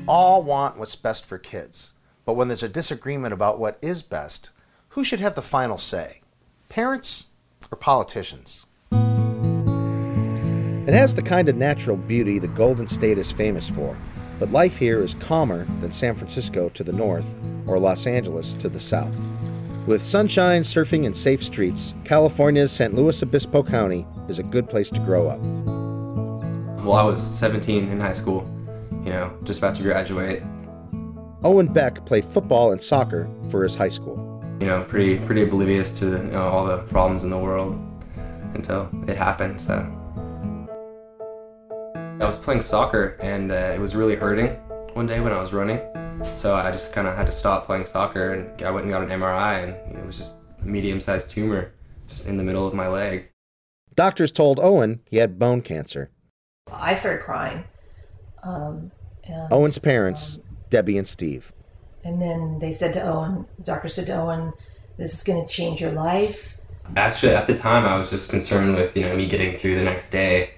all want what's best for kids, but when there's a disagreement about what is best, who should have the final say? Parents or politicians? It has the kind of natural beauty the Golden State is famous for, but life here is calmer than San Francisco to the north or Los Angeles to the south. With sunshine, surfing, and safe streets, California's San Luis Obispo County is a good place to grow up. Well, I was 17 in high school, just about to graduate. Owen Beck played football and soccer for his high school. Pretty oblivious to all the problems in the world until it happened. So I was playing soccer and it was really hurting one day when I was running. So I just kind of had to stop playing soccer, and I went and got an MRI, and it was just a medium-sized tumor just in the middle of my leg. Doctors told Owen he had bone cancer. I started crying. Owen's parents, Debbie and Steve. And then they said to Owen, the doctor said to Owen, this is going to change your life. Actually, at the time, I was just concerned with, me getting through the next day.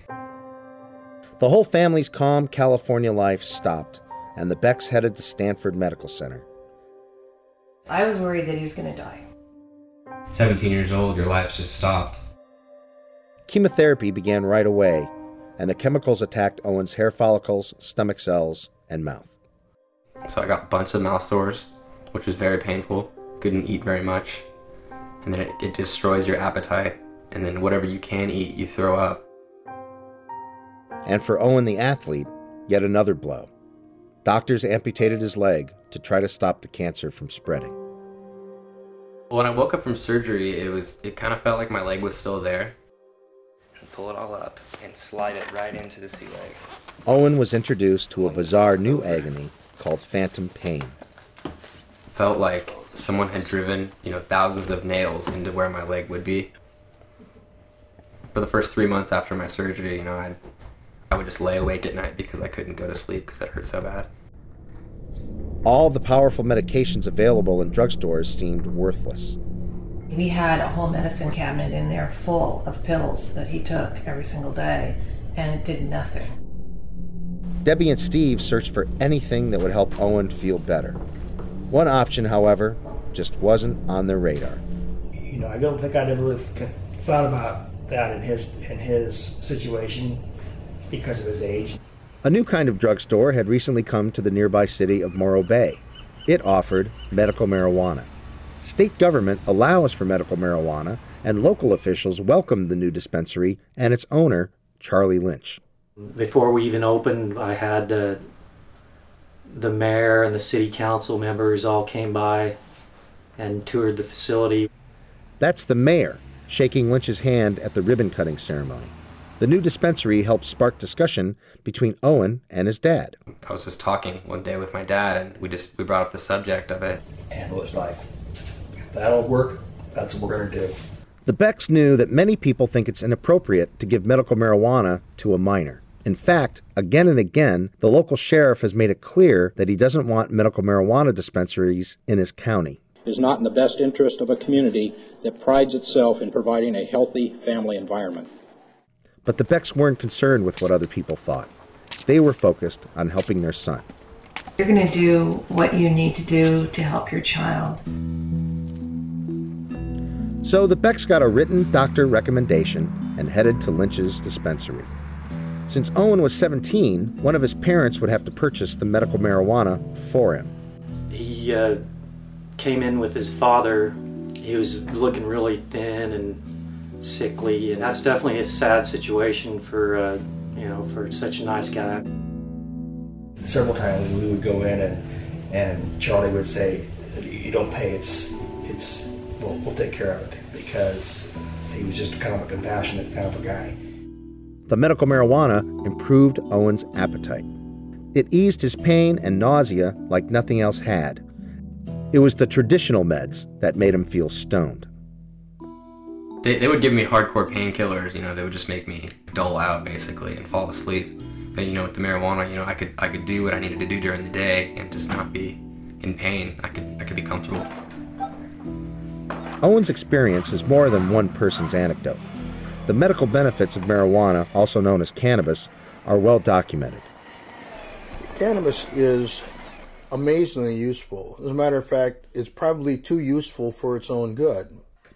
The whole family's calm California life stopped, and the Becks headed to Stanford Medical Center. I was worried that he was going to die. 17 years old, your life's just stopped. Chemotherapy began right away, and the chemicals attacked Owen's hair follicles, stomach cells, and mouth. So I got a bunch of mouth sores, which was very painful. Couldn't eat very much. And then it destroys your appetite, and then whatever you can eat, you throw up. And for Owen the athlete, yet another blow. Doctors amputated his leg to try to stop the cancer from spreading. When I woke up from surgery, it kind of felt like my leg was still there. And pull it all up and slide it right into the sea leg. Owen was introduced to a bizarre new agony called phantom pain. Felt like someone had driven, thousands of nails into where my leg would be. For the first 3 months after my surgery, I would just lay awake at night because I couldn't go to sleep because it hurt so bad. All the powerful medications available in drugstores seemed worthless. We had a whole medicine cabinet in there full of pills that he took every single day, and it did nothing. Debbie and Steve searched for anything that would help Owen feel better. One option, however, just wasn't on their radar. I don't think I'd ever really thought about that in his situation because of his age. A new kind of drugstore had recently come to the nearby city of Morro Bay. It offered medical marijuana. State government allows for medical marijuana, and local officials welcomed the new dispensary and its owner, Charlie Lynch. Before we even opened, I had the mayor and the city council members all came by and toured the facility. That's the mayor, shaking Lynch's hand at the ribbon-cutting ceremony. The new dispensary helped spark discussion between Owen and his dad. I was just talking one day with my dad, and we brought up the subject of it. And it was like, if that'll work, that's what we're going to do. The Becks knew that many people think it's inappropriate to give medical marijuana to a minor. In fact, again and again, the local sheriff has made it clear that he doesn't want medical marijuana dispensaries in his county. It is not in the best interest of a community that prides itself in providing a healthy family environment. But the Becks weren't concerned with what other people thought. They were focused on helping their son. You're going to do what you need to do to help your child. So the Becks got a written doctor recommendation and headed to Lynch's dispensary. Since Owen was 17, one of his parents would have to purchase the medical marijuana for him. He came in with his father. He was looking really thin and sickly, and that's definitely a sad situation for for such a nice guy. Several times we would go in and Charlie would say, "You don't pay. We'll take care of it," because he was just kind of a compassionate kind of a guy. The medical marijuana improved Owen's appetite. It eased his pain and nausea like nothing else had. It was the traditional meds that made him feel stoned. They would give me hardcore painkillers, they would just make me dull out basically and fall asleep. But with the marijuana, I could do what I needed to do during the day and just not be in pain. I could be comfortable. Owen's experience is more than one person's anecdote. The medical benefits of marijuana, also known as cannabis, are well documented. Cannabis is amazingly useful. As a matter of fact, it's probably too useful for its own good.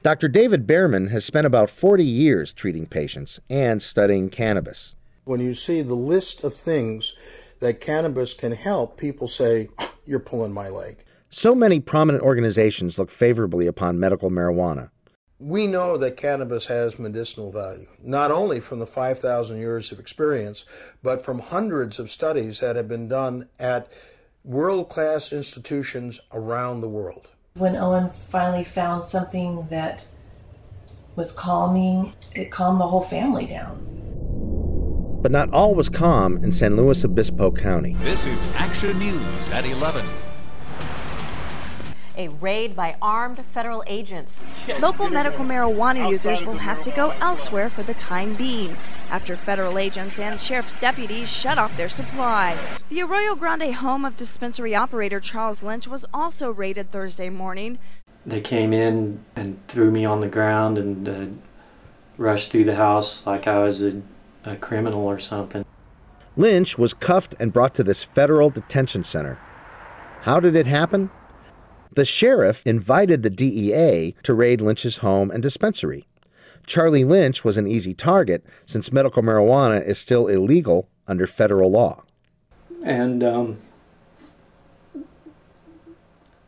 Dr. David Behrman has spent about 40 years treating patients and studying cannabis. When you see the list of things that cannabis can help, people say, "You're pulling my leg." So many prominent organizations look favorably upon medical marijuana. We know that cannabis has medicinal value, not only from the 5,000 years of experience, but from hundreds of studies that have been done at world-class institutions around the world. When Owen finally found something that was calming, it calmed the whole family down. But not all was calm in San Luis Obispo County. This is Action News at 11. A raid by armed federal agents. Local medical marijuana users will have to go elsewhere for the time being after federal agents and sheriff's deputies shut off their supply. The Arroyo Grande home of dispensary operator Charles Lynch was also raided Thursday morning. They came in and threw me on the ground and rushed through the house like I was a criminal or something. Lynch was cuffed and brought to this federal detention center. How did it happen? The sheriff invited the DEA to raid Lynch's home and dispensary. Charlie Lynch was an easy target since medical marijuana is still illegal under federal law. And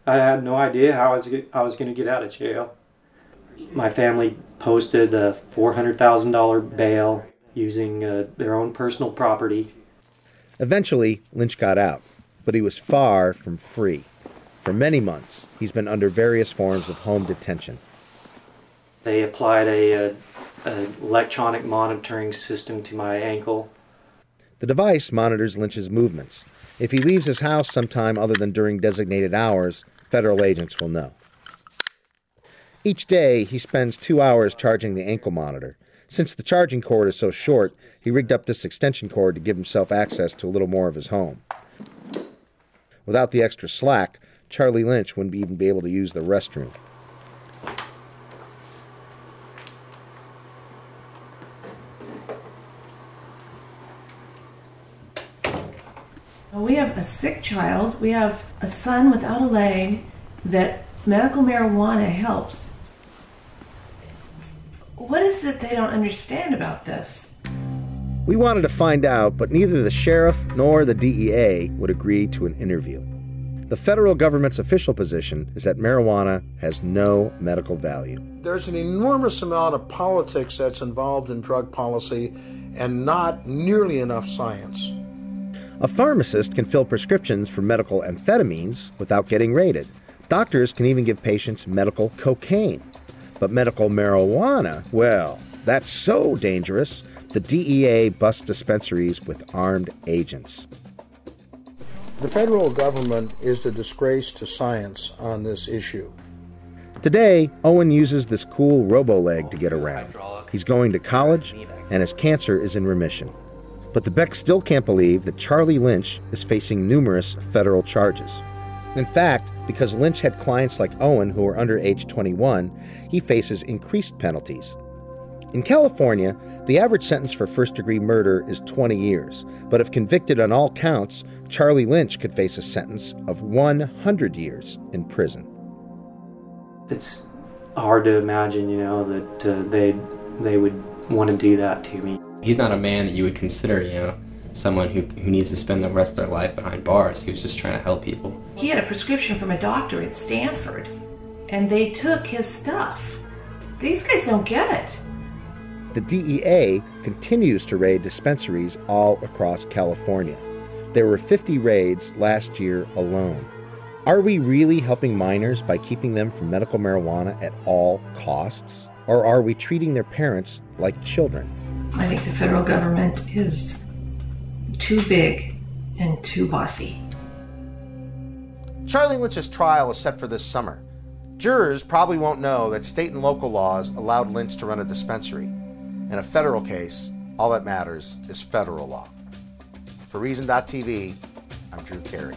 I had no idea how I was going to get out of jail. My family posted a $400,000 bail using their own personal property. Eventually, Lynch got out, but he was far from free. For many months, he's been under various forms of home detention. They applied a electronic monitoring system to my ankle. The device monitors Lynch's movements. If he leaves his house sometime other than during designated hours, federal agents will know. Each day, he spends 2 hours charging the ankle monitor. Since the charging cord is so short, he rigged up this extension cord to give himself access to a little more of his home. Without the extra slack, Charlie Lynch wouldn't even be able to use the restroom. We have a sick child. We have a son without a leg that medical marijuana helps. What is it they don't understand about this? We wanted to find out, but neither the sheriff nor the DEA would agree to an interview. The federal government's official position is that marijuana has no medical value. There's an enormous amount of politics that's involved in drug policy and not nearly enough science. A pharmacist can fill prescriptions for medical amphetamines without getting raided. Doctors can even give patients medical cocaine. But medical marijuana, well, that's so dangerous, the DEA busts dispensaries with armed agents. The federal government is a disgrace to science on this issue. Today, Owen uses this cool robo-leg to get around. He's going to college, and his cancer is in remission. But the Becks still can't believe that Charlie Lynch is facing numerous federal charges. In fact, because Lynch had clients like Owen who are under age 21, he faces increased penalties. In California, the average sentence for first-degree murder is 20 years, but if convicted on all counts, Charlie Lynch could face a sentence of 100 years in prison. It's hard to imagine, that they would want to do that to me. He's not a man that you would consider, someone who needs to spend the rest of their life behind bars. He was just trying to help people. He had a prescription from a doctor at Stanford, and they took his stuff. These guys don't get it. The DEA continues to raid dispensaries all across California. There were 50 raids last year alone. Are we really helping minors by keeping them from medical marijuana at all costs? Or are we treating their parents like children? I think the federal government is too big and too bossy. Charlie Lynch's trial is set for this summer. Jurors probably won't know that state and local laws allowed Lynch to run a dispensary. In a federal case, all that matters is federal law. For Reason.tv, I'm Drew Carey.